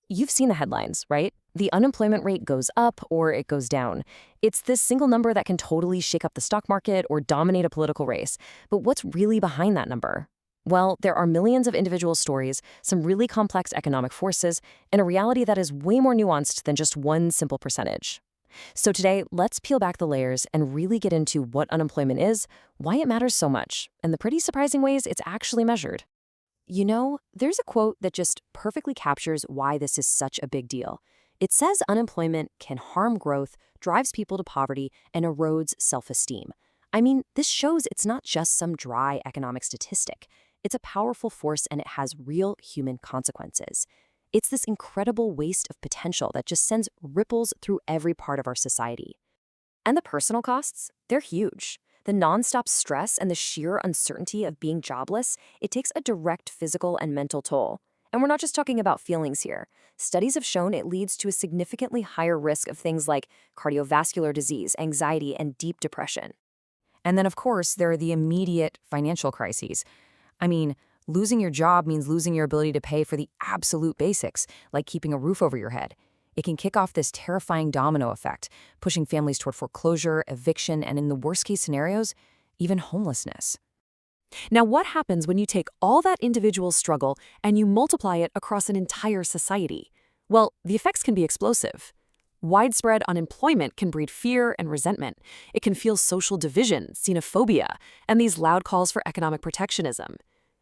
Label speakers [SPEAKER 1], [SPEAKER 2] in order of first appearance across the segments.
[SPEAKER 1] You've seen the headlines, right? The unemployment rate goes up or it goes down. It's this single number that can totally shake up the stock market or dominate a political race. But what's really behind that number? Well, there are millions of individual stories, some really complex economic forces, and a reality that is way more nuanced than just one simple percentage. So today, let's peel back the layers and really get into what unemployment is, why it matters so much, and the pretty surprising ways it's actually measured. You know, there's a quote that just perfectly captures why this is such a big deal. It says unemployment can harm growth, drives people to poverty, and erodes self-esteem. I mean, this shows it's not just some dry economic statistic. It's a powerful force and it has real human consequences. It's this incredible waste of potential that just sends ripples through every part of our society. And the personal costs, they're huge. The nonstop stress and the sheer uncertainty of being jobless, it takes a direct physical and mental toll. And we're not just talking about feelings here. Studies have shown it leads to a significantly higher risk of things like cardiovascular disease, anxiety, and deep depression. And then, of course, there are the immediate financial crises. I mean, losing your job means losing your ability to pay for the absolute basics, like keeping a roof over your head. It can kick off this terrifying domino effect, pushing families toward foreclosure, eviction, and in the worst-case scenarios, even homelessness. Now, what happens when you take all that individual struggle and you multiply it across an entire society? Well, the effects can be explosive. Widespread unemployment can breed fear and resentment. It can fuel social division, xenophobia, and these loud calls for economic protectionism.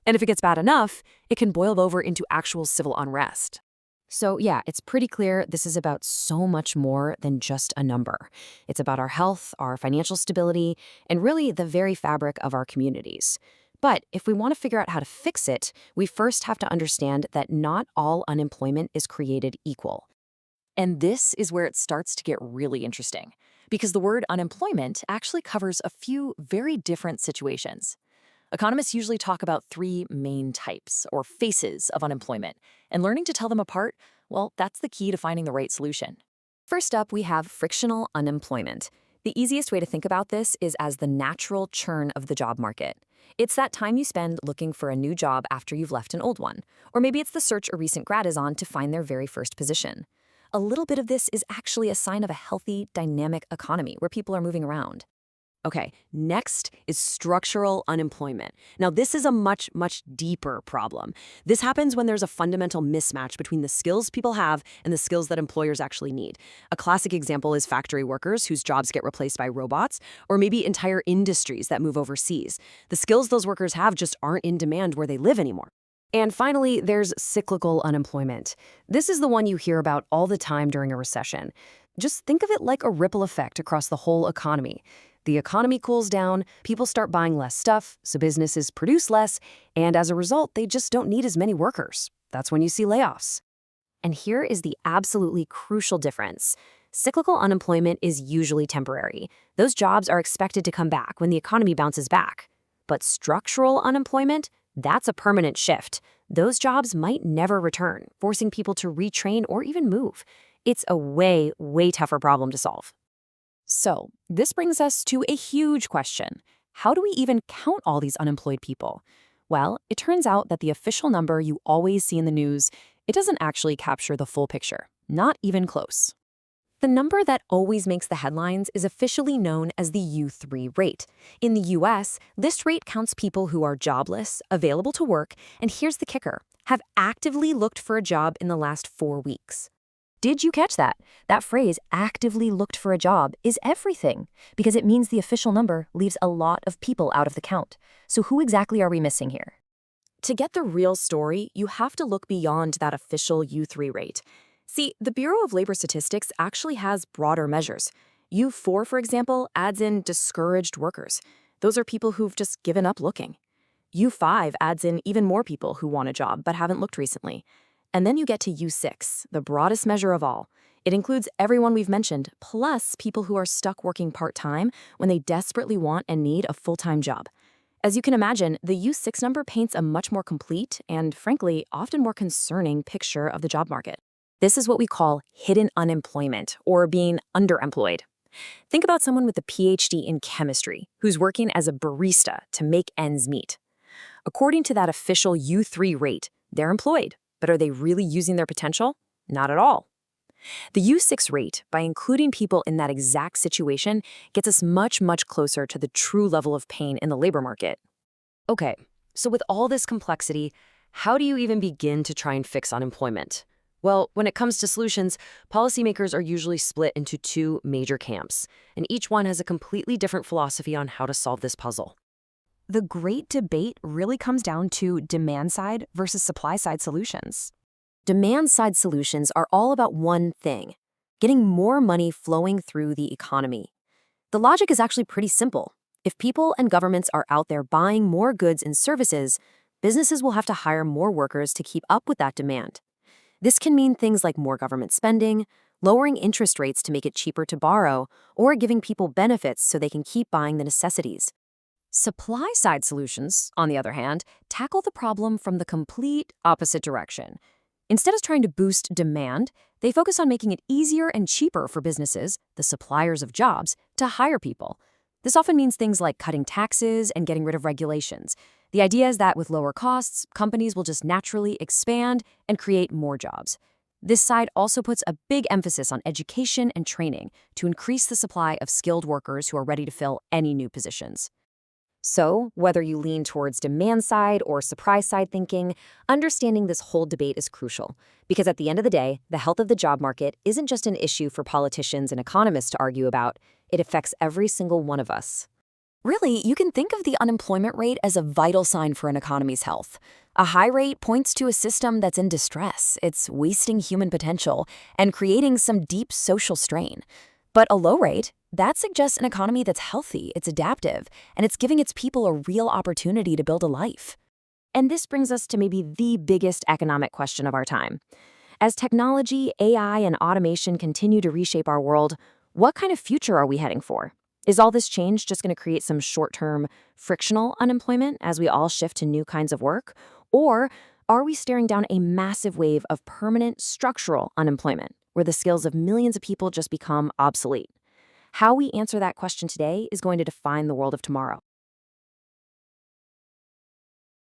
[SPEAKER 1] And if it gets bad enough, it can boil over into actual civil unrest. So yeah, it's pretty clear this is about so much more than just a number. It's about our health, our financial stability, and really the very fabric of our communities. But if we want to figure out how to fix it, we first have to understand that not all unemployment is created equal. And this is where it starts to get really interesting, because the word unemployment actually covers a few very different situations. Economists usually talk about three main types, or faces, of unemployment, and learning to tell them apart, well, that's the key to finding the right solution. First up, we have frictional unemployment. The easiest way to think about this is as the natural churn of the job market. It's that time you spend looking for a new job after you've left an old one, or maybe it's the search a recent grad is on to find their very first position. A little bit of this is actually a sign of a healthy, dynamic economy where people are moving around. Okay, next is structural unemployment. Now, this is a much, much deeper problem. This happens when there's a fundamental mismatch between the skills people have and the skills that employers actually need. A classic example is factory workers whose jobs get replaced by robots, or maybe entire industries that move overseas. The skills those workers have just aren't in demand where they live anymore. And finally, there's cyclical unemployment. This is the one you hear about all the time during a recession. Just think of it like a ripple effect across the whole economy. The economy cools down, people start buying less stuff, so businesses produce less, and as a result, they just don't need as many workers. That's when you see layoffs. And here is the absolutely crucial difference. Cyclical unemployment is usually temporary. Those jobs are expected to come back when the economy bounces back. But structural unemployment, that's a permanent shift. Those jobs might never return, forcing people to retrain or even move. It's a way, way tougher problem to solve. So, this brings us to a huge question. How do we even count all these unemployed people? Well, it turns out that the official number you always see in the news, it doesn't actually capture the full picture, not even close. The number that always makes the headlines is officially known as the U3 rate. In the US, this rate counts people who are jobless, available to work, and here's the kicker, have actively looked for a job in the last 4 weeks. Did you catch that? That phrase, actively looked for a job, is everything, because it means the official number leaves a lot of people out of the count. So who exactly are we missing here? To get the real story, you have to look beyond that official U3 rate. See, the Bureau of Labor Statistics actually has broader measures. U4, for example, adds in discouraged workers. Those are people who've just given up looking. U5 adds in even more people who want a job but haven't looked recently. And then you get to U6, the broadest measure of all. It includes everyone we've mentioned, plus people who are stuck working part-time when they desperately want and need a full-time job. As you can imagine, the U6 number paints a much more complete and, frankly, often more concerning picture of the job market. This is what we call hidden unemployment, or being underemployed. Think about someone with a PhD in chemistry who's working as a barista to make ends meet. According to that official U3 rate, they're employed. But are they really using their potential? Not at all. The U6 rate, by including people in that exact situation, gets us much, much closer to the true level of pain in the labor market. Okay, so with all this complexity, how do you even begin to try and fix unemployment? Well, when it comes to solutions, policymakers are usually split into two major camps, and each one has a completely different philosophy on how to solve this puzzle. The great debate really comes down to demand-side versus supply-side solutions. Demand-side solutions are all about one thing: getting more money flowing through the economy. The logic is actually pretty simple. If people and governments are out there buying more goods and services, businesses will have to hire more workers to keep up with that demand. This can mean things like more government spending, lowering interest rates to make it cheaper to borrow, or giving people benefits so they can keep buying the necessities. Supply-side solutions, on the other hand, tackle the problem from the complete opposite direction. Instead of trying to boost demand, they focus on making it easier and cheaper for businesses, the suppliers of jobs, to hire people. This often means things like cutting taxes and getting rid of regulations. The idea is that with lower costs, companies will just naturally expand and create more jobs. This side also puts a big emphasis on education and training to increase the supply of skilled workers who are ready to fill any new positions. So, whether you lean towards demand-side or supply-side thinking, understanding this whole debate is crucial. Because at the end of the day, the health of the job market isn't just an issue for politicians and economists to argue about. It affects every single one of us. Really, you can think of the unemployment rate as a vital sign for an economy's health. A high rate points to a system that's in distress. It's wasting human potential and creating some deep social strain. But a low rate, that suggests an economy that's healthy, it's adaptive, and it's giving its people a real opportunity to build a life. And this brings us to maybe the biggest economic question of our time. As technology, AI, and automation continue to reshape our world, what kind of future are we heading for? Is all this change just going to create some short-term, frictional unemployment as we all shift to new kinds of work? Or are we staring down a massive wave of permanent, structural unemployment, where the skills of millions of people just become obsolete? How we answer that question today is going to define the world of tomorrow.